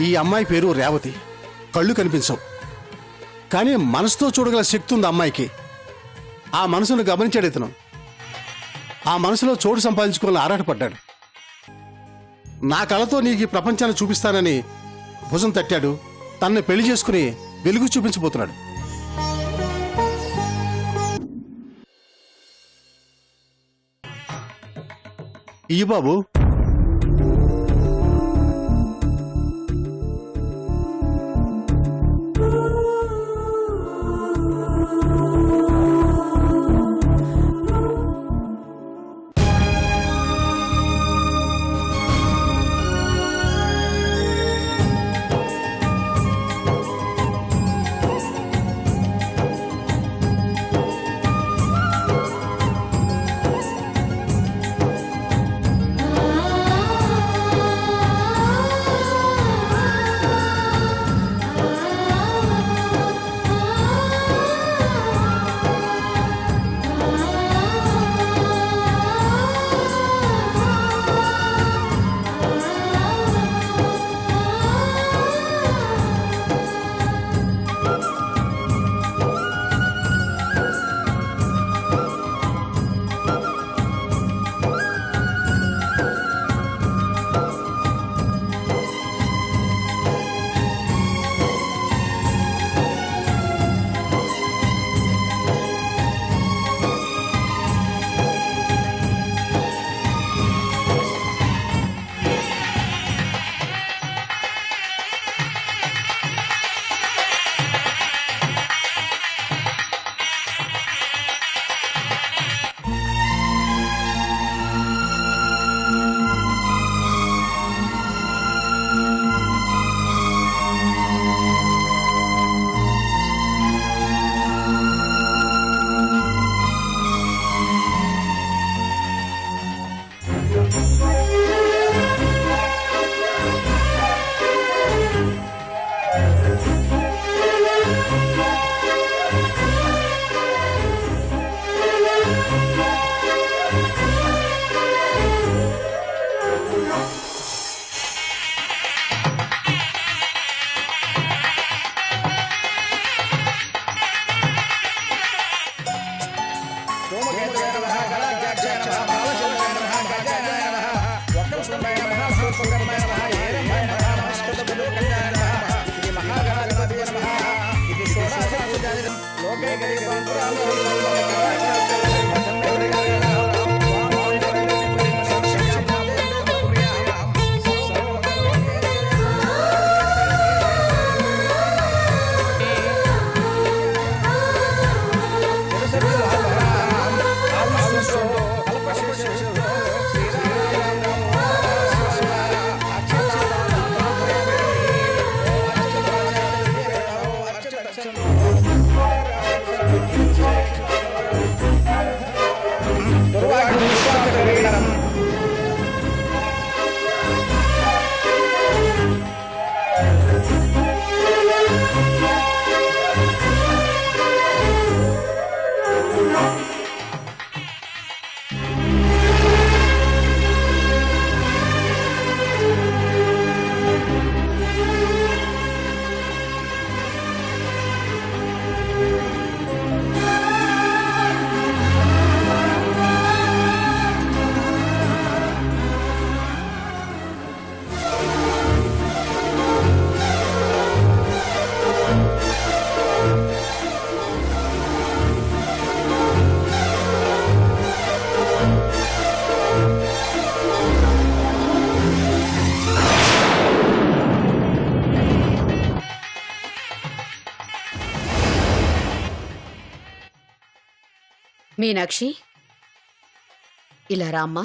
ఈ అమ్మాయి పేరు రేవతి. కళ్ళు కనిపించవు, కానీ మనసుతో చూడగల శక్తి ఉంది అమ్మాయికి. ఆ మనసును గమనించాడు ఇతను. ఆ మనసులో చోటు సంపాదించుకోవాలని ఆరాటపడ్డాడు. నా కళతో నీకు ఈ ప్రపంచాన్ని చూపిస్తానని భుజం తట్టాడు. తనని పెళ్లి చేసుకుని వెలుగు చూపించబోతున్నాడు. ఈ బాబు మీనాక్షి, ఇలా రామ్మా.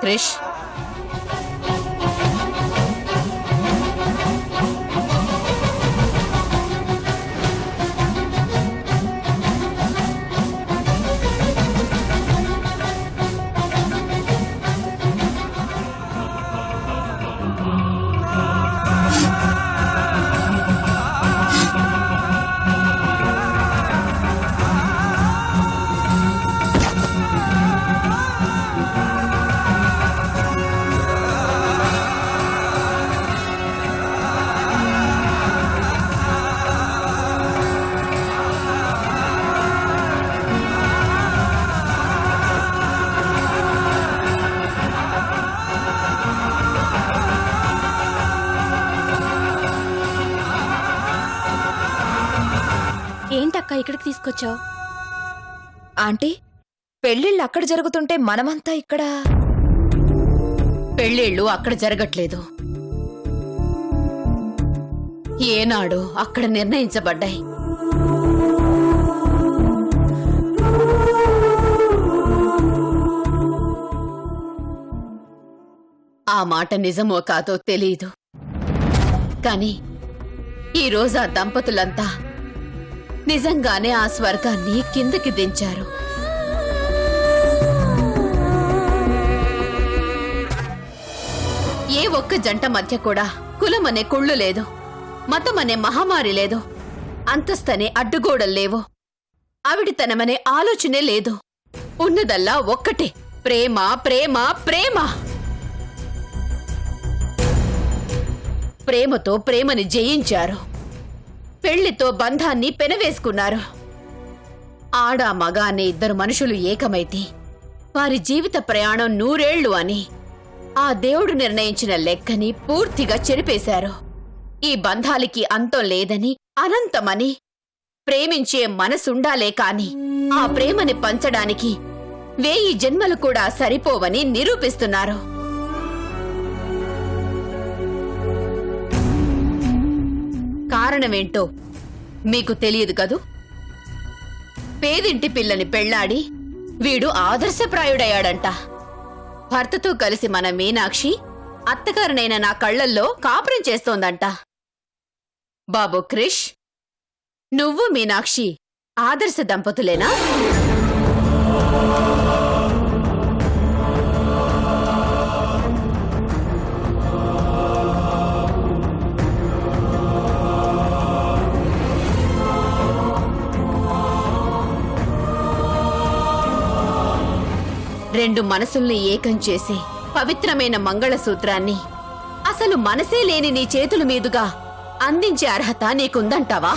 క్రిష్, ఇక్కడికి తీసుకొచ్చావు? ఆంటీ, పెళ్ళిళ్ళు అక్కడ జరుగుతుంటే మనమంతా ఇక్కడ. పెళ్ళిళ్ళు అక్కడ జరగట్లేదు, ఏనాడు అక్కడ నిర్ణయించబడ్డాయి. ఆ మాట నిజమో కాదో తెలీదు, కాని ఈరోజు ఆ దంపతులంతా నిజంగానే ఆ స్వర్గాన్ని కిందకి దించారు. ఏ ఒక్క జంట మధ్య కూడా కులమనే కుళ్ళు లేదు, మతమనే మహమ్మారి లేదు, అంతస్తనే అడ్డుగోడలు లేవు, ఆవిడితనమనే ఆలోచనే లేదు. ఉన్నదల్లా ఒక్కటే, ప్రేమ ప్రేమ ప్రేమ. ప్రేమతో ప్రేమని జయించారు, పెళ్లితో బంధాన్ని పెనవేసుకున్నారు. ఆడా మగ అనే ఇద్దరు మనుషులు ఏకమైతే వారి జీవిత ప్రయాణం 100 ఏళ్లు అని ఆ దేవుడు నిర్ణయించిన లెక్కని పూర్తిగా చెరిపేశారు. ఈ బంధాలకి అంతం లేదని, అనంతమని, ప్రేమించే మనసుండాలే కాని ఆ ప్రేమని పంచడానికి 1000 జన్మలు కూడా సరిపోవని నిరూపిస్తున్నారు. కారణమేంటో మీకు తెలియదు కదూ. పేదింటి పిల్లని పెళ్లాడి వీడు ఆదర్శప్రాయుడయ్యాడంట. భర్తతో కలిసి మన మీనాక్షి అత్తగారినైన నా కళ్లల్లో కాపురం చేస్తోందంట. బాబు క్రిష్, నువ్వు మీనాక్షి ఆదర్శ దంపతులేనా? రెండు మనసుల్ని ఏకం చేసి పవిత్రమైన మంగళసూత్రాన్ని అసలు మనసే లేని నీ చేతుల మీదుగా అందించే అర్హత నీకుందంటావా?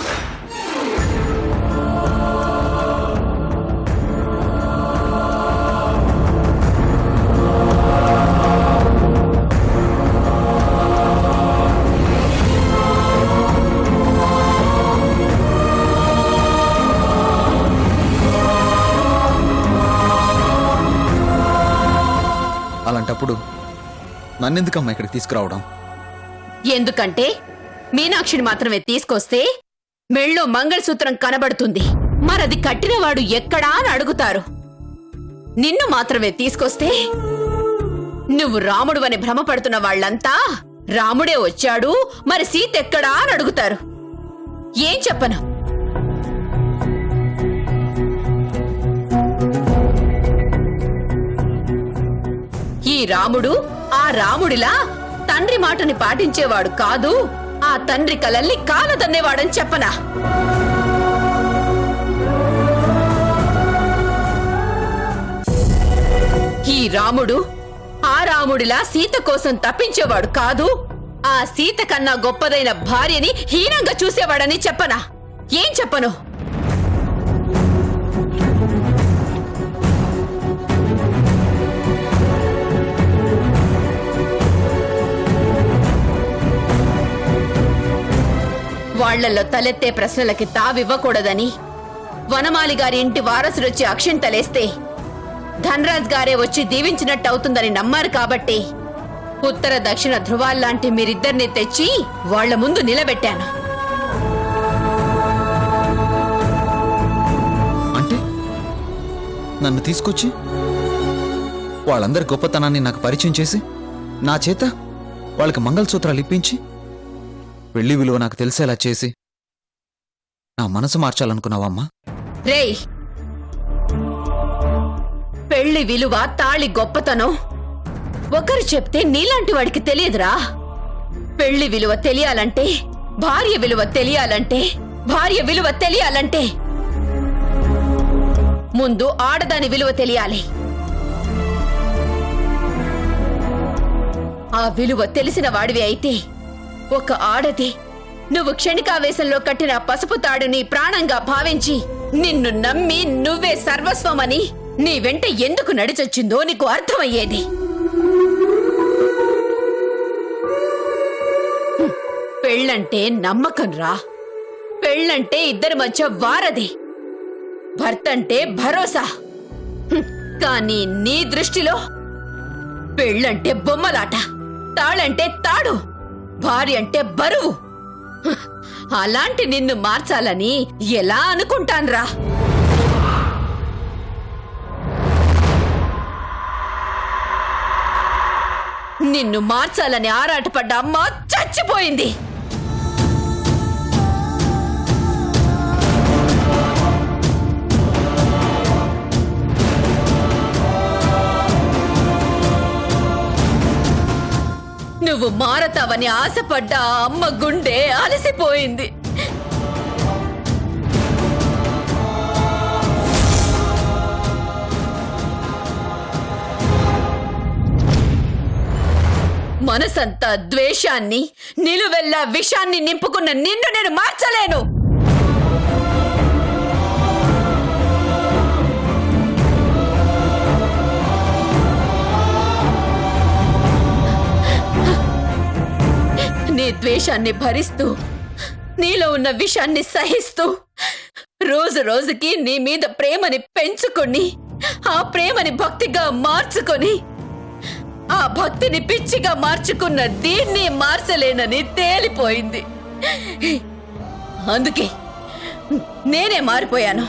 అలాంటప్పుడు నన్నెందుకమ్మా ఇక్కడికి తీసుకురావడం? ఎందుకంటే మీనాక్షిని మాత్రమే తీసుకొస్తే మెళ్ళో మంగళసూత్రం కనబడుతుంది, మరది కట్టినవాడు ఎక్కడా అని అడుగుతారు. నిన్ను మాత్రమే తీసుకొస్తే నువ్వు రాముడు అని భ్రమపడుతున్న వాళ్లంతా రాముడే వచ్చాడు, మరి సీత ఎక్కడా అని అడుగుతారు. ఏం చెప్పను? ఈ రాముడు ఆ రాముడిలా తండ్రి మాటని పాటించేవాడు కాదు, ఆ తండ్రి కలల్ని కాలదన్నేవాడని చెప్పనా? ఈ రాముడు ఆ రాముడిలా సీత కోసం తప్పించేవాడు కాదు, ఆ సీత కన్నా గొప్పదైన భార్యని హీనంగా చూసేవాడని చెప్పనా? ఏం చెప్పను? వాళ్లల్లో తలెత్తే ప్రశ్నలకి తావివ్వకూడదని వనమాలి గారి ఇంటి వారసుడొచ్చి అక్షింతలేస్తే ధనరాజ్ గారే వచ్చి దీవించినట్టు అవుతుందని నమ్మారు కాబట్టి ఉత్తర దక్షిణ ధృవాల్లాంటి మీరిద్దరిని తెచ్చి వాళ్ల ముందు నిలబెట్టాను. అంటే నన్ను తీసుకొచ్చి వాళ్ళందరి గొప్పతనాన్ని నాకు పరిచయం చేసి నా చేత వాళ్ళకి మంగళసూత్రాలు ఇప్పించి పెళ్లి విలువ నాకు తెలిసేలా చేసి నా మనసు మార్చాలనుకున్నావమ్మా? రేయ్, పెళ్లి విలువ తాళి గొప్పతనం ఒకరు చెప్తే నీలాంటి వాడికి తెలియదురా. పెళ్లి విలువ తెలియాలంటే, భార్య విలువ తెలియాలంటే, భార్య విలువ తెలియాలంటే ముందు ఆడదాని విలువ తెలియాలి. ఆ విలువ తెలిసిన వాడివి అయితే ఒక ఆడది నువ్వు క్షణికావేశంలో కట్టిన పసుపు తాడుని ప్రాణంగా భావించి నిన్ను నమ్మి నువ్వే సర్వస్వమని నీ వెంట ఎందుకు నడిచొచ్చిందో నీకు అర్థమయ్యేది. పెళ్ళంటే నమ్మకం రా, పెళ్ళంటే ఇద్దరి మధ్య వారధి, భర్త అంటే భరోసా. కానీ నీ దృష్టిలో పెళ్ళంటే బొమ్మలాట, తాళంటే తాడు, భార్య అంటే బరువు. అలాంటి నిన్ను మార్చాలని ఎలా అనుకుంటాన్రా? నిన్ను మార్చాలని ఆరాటపడ్డ అమ్మ చచ్చిపోయింది. నువ్వు మారతావని ఆశపడ్డ ఆ అమ్మ గుండె అలసిపోయింది. మనసంతా ద్వేషాన్ని, నిలువెల్లా విషాన్ని నింపుకున్న నిన్ను నేను మార్చలేను. నీ ద్వేషాన్ని భరిస్తూ, నీలో ఉన్న విషాన్ని సహిస్తూ, రోజు రోజుకి నీ మీద ప్రేమని పెంచుకొని, ఆ ప్రేమని భక్తిగా మార్చుకొని, ఆ భక్తిని పిచ్చిగా మార్చుకున్న దీన్ని మార్చలేనని తేలిపోయింది. అందుకే నేనే మారిపోయాను.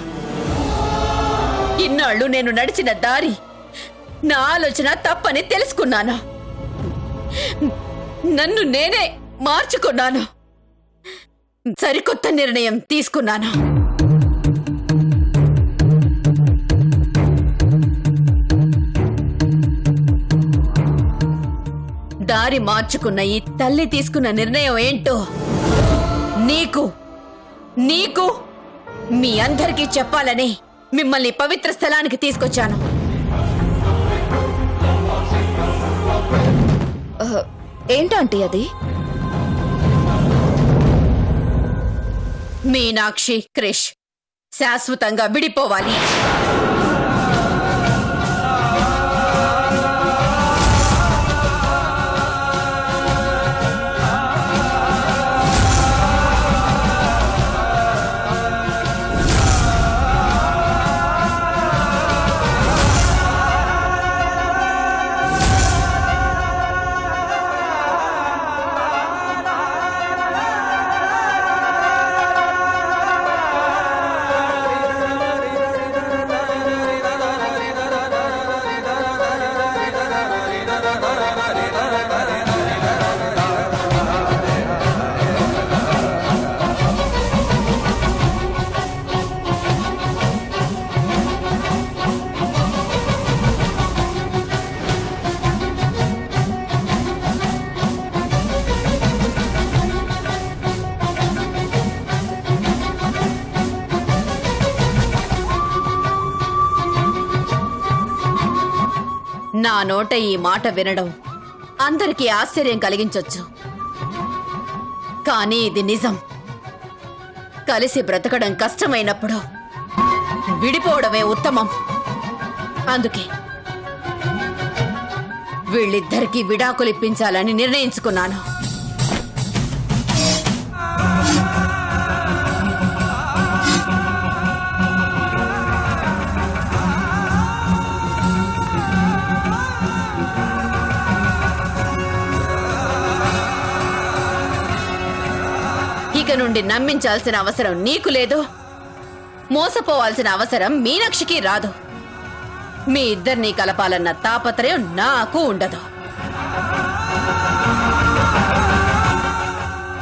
ఇన్నాళ్ళు నేను నడిచిన దారి, నా ఆలోచన తప్పని తెలుసుకున్నాను. నన్ను నేనే మార్చుకున్నాను. సరికొత్త నిర్ణయం తీసుకున్నాను. దారి మార్చుకున్న ఈ తల్లి తీసుకున్న నిర్ణయం ఏంటో నీకు, నీకు, మీ అందరికీ చెప్పాలని మిమ్మల్ని పవిత్ర స్థలానికి తీసుకొచ్చాను. ఏంటంటే అది? మీనాక్షి, క్రిష్ శాశ్వతంగా విడిపోవాలి. నా నోట ఈ మాట వినడం అందరికీ ఆశ్చర్యం కలిగించొచ్చు. కానీ ఇది నిజం. కలిసి బ్రతకడం కష్టమైనప్పుడు విడిపోవడమే ఉత్తమం. అందుకే వీళ్ళిద్దరికీ విడాకులిప్పించాలని నిర్ణయించుకున్నాను. ఇక నుండి నమ్మించాల్సిన అవసరం నీకు లేదు, మోసపోవాల్సిన అవసరం మీనాక్షికి రాదు. మీ ఇద్దరినీ కలపాలన్న తాపత్రయం నాకు ఉండదు.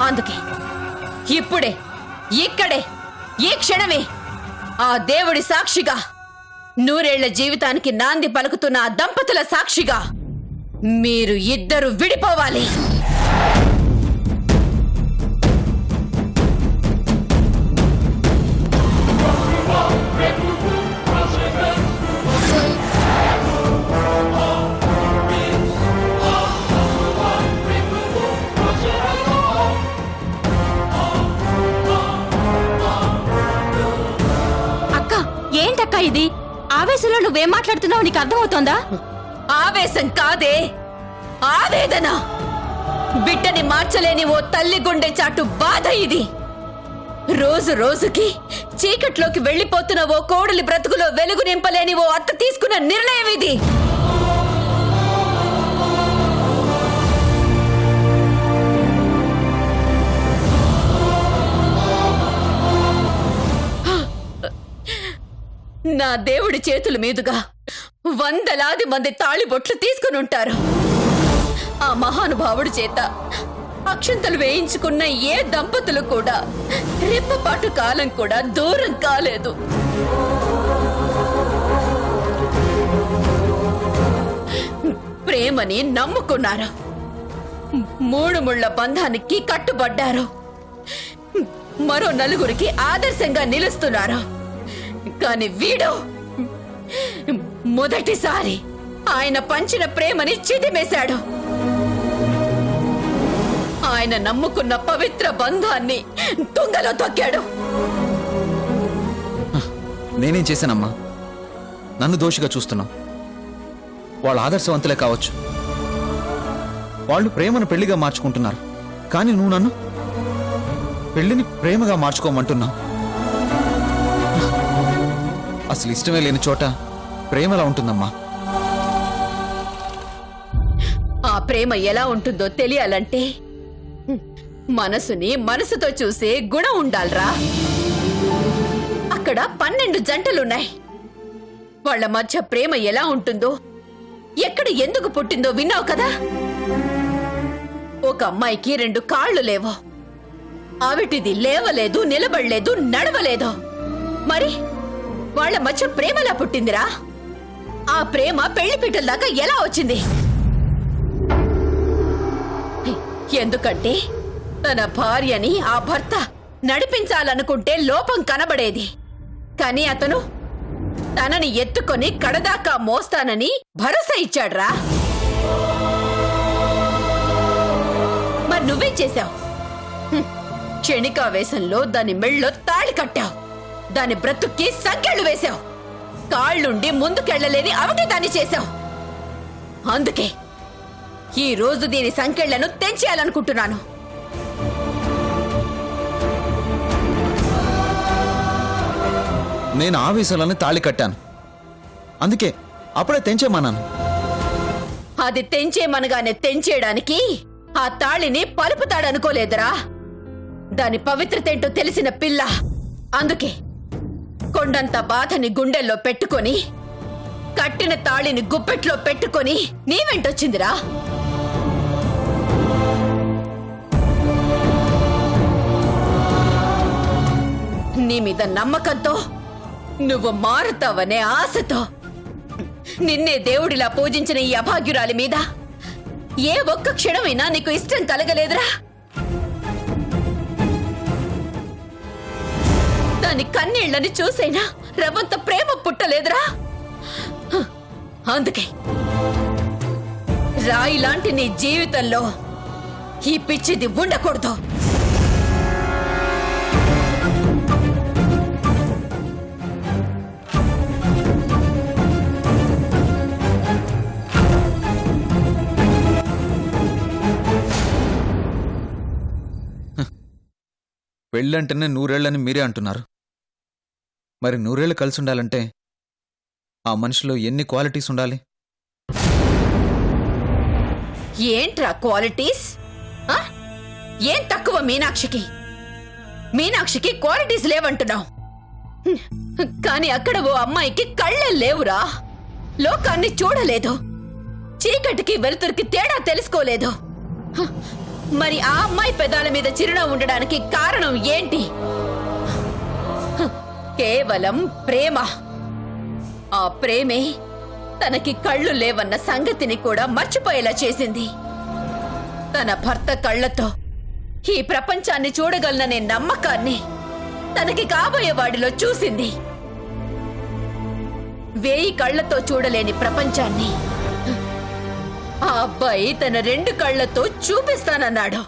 అందుకే ఇప్పుడే, ఇక్కడే, ఈ క్షణమే ఆ దేవుడి సాక్షిగా, 100 ఏళ్ల జీవితానికి నాంది పలుకుతున్న ఆ దంపతుల సాక్షిగా మీరు ఇద్దరు విడిపోవాలి. ఏంటక్కా ఇది? ఆవేశంలో నువ్వేం మాట్లాడుతున్నావు నీకు అర్థమవుతోందా? ఆవేశం కాదే, ఆవేదన. బిడ్డని మార్చలేని ఓ తల్లి గుండె చాటు బాధ ఇది. రోజు రోజుకి చీకట్లోకి వెళ్లిపోతున్న ఓ కోడలి బ్రతుకులో వెలుగు నింపలేని ఓ అత్త తీసుకున్న నిర్ణయం ఇది. నా దేవుడి చేతుల మీదుగా వందలాది మంది తాళిబొట్లు తీసుకుని ఉంటారు. ఆ మహానుభావుడి చేత అక్షంతలు వేయించుకున్న ఏ దంపతులు కూడా రెప్పపాటు కాలం కూడా దూరం కాలేదు. ప్రేమని నమ్ముకున్నారు, మూడు ముళ్ళ బంధానికి కట్టుబడ్డారు, మరో నలుగురికి ఆదర్శంగా నిలుస్తున్నారు. కాని వీడు మొదటిసారి ఆయన పంచిన ప్రేమని చిదిమేశాడు. ఆయన నమ్ముకున్న పవిత్ర బంధాన్ని తుంగలో తొక్కాడు. నేనేం చేశానమ్మా? నన్ను దోషిగా చూస్తున్నావు. వాళ్ళ ఆదర్శవంతులే కావచ్చు, వాళ్ళు ప్రేమను పెళ్లిగా మార్చుకుంటున్నారు. కానీ నువ్వు నన్ను పెళ్లిని ప్రేమగా మార్చుకోమంటున్నావు. అసలు ఇష్టమే లేని చోట ప్రేమలా ఉంటుందమ్మా. ఆ ప్రేమ ఎలా ఉంటుందో తెలియాలంటే మనసుని మనసుతో చూసే గుణం ఉండాలరా. అక్కడ 12 జంటలున్నాయి. వాళ్ళ మధ్య ప్రేమ ఎలా ఉంటుందో, ఎక్కడ ఎందుకు పుట్టిందో విన్నావు కదా. ఒక అమ్మాయికి 2 కాళ్ళు లేవో, ఆవిటిది లేవలేదు, నిలబడలేదు, నడవలేదు. మరి వాళ్ళ మధ్య ప్రేమలా పుట్టిందిరా. ఆ ప్రేమ పెళ్లిపీటల దాకా ఎలా వచ్చింది? ఎందుకంటే తన భార్యని ఆ భర్త నడిపించాలనుకుంటే లోపం కనబడేది. కానీ అతను తనని ఎత్తుకొని కడదాకా మోస్తానని భరోసా ఇచ్చాడ్రా. మరి నువ్వేం చేశావు? క్షణికావేశంలో దాని మెళ్ళో తాళి కట్టావు, దాని బ్రతుక్కి సంకెళ్ళు వేశావు, కాళ్ళుండి ముందుకెళ్లలేని అవిటి దాన్ని చేశావు. అందుకే ఈ రోజు దీని సంకెళ్లను తెంచేయాలనుకుంటున్నాను. నేను ఆవేశాలని తాళి కట్టాను, అందుకే అప్పుడే తెంచేమన్నాను. అది తెంచేమనగానే తెంచేయడానికి ఆ తాళిని పలుపుతాడనుకోలేదురా. దాని పవిత్రతేంటో తెలిసిన పిల్ల. అందుకే కొండంత బాధని గుండెల్లో పెట్టుకొని, కట్టిన తాళిని గుప్పెట్లో పెట్టుకొని నీ వెంటొచ్చిందిరా. నీ మీద నమ్మకంతో, నువ్వు మారుతావనే ఆశతో నిన్నే దేవుడిలా పూజించిన ఈ అభాగ్యురాలి మీద ఏ ఒక్క క్షణమైనా నీకు ఇష్టం కలగలేదురా. దాని కన్నీళ్లని చూసైనా రవంత ప్రేమ పుట్టలేదురా. అందుకే రాయి లాంటి నీ జీవితంలో ఈ పిచ్చిది ఉండకూడదు. పెళ్ళంటేనే 100 ఏళ్ళని మీరే అంటున్నారు. మరి 100 ఏళ్ళు కలిసి ఉండాలంటే ఆ మనిషిలో ఎన్ని క్వాలిటీస్ ఉండాలి? ఏంట్రా క్వాలిటీస్? ఏం తక్కువ మీనాక్షికి? మీనాక్షికి క్వాలిటీస్ లేవంటున్నావు. కానీ అక్కడ ఓ అమ్మాయికి కళ్ళే లేవురా. లోకాన్ని చూడలేదు, చీకటికి వెలుతురికి తేడా తెలుసుకోలేదు. మరి ఆ అమ్మాయి పెదాల మీద చిరునవ్వు ఉండడానికి కారణం ఏంటి? కేవలం ప్రేమ. ఆ ప్రేమే తనకి కళ్ళు లేవన్న సంగతిని కూడా మర్చిపోయేలా చేసింది. తన భర్త కళ్ళతో ఈ ప్రపంచాన్ని చూడగలననే నమ్మకాన్ని తనకి కాబోయేవాడిలో చూసింది. 1000 కళ్ళతో చూడలేని ప్రపంచాన్ని ఆ అబ్బాయి తన 2 కళ్ళతో చూపిస్తానన్నాడు.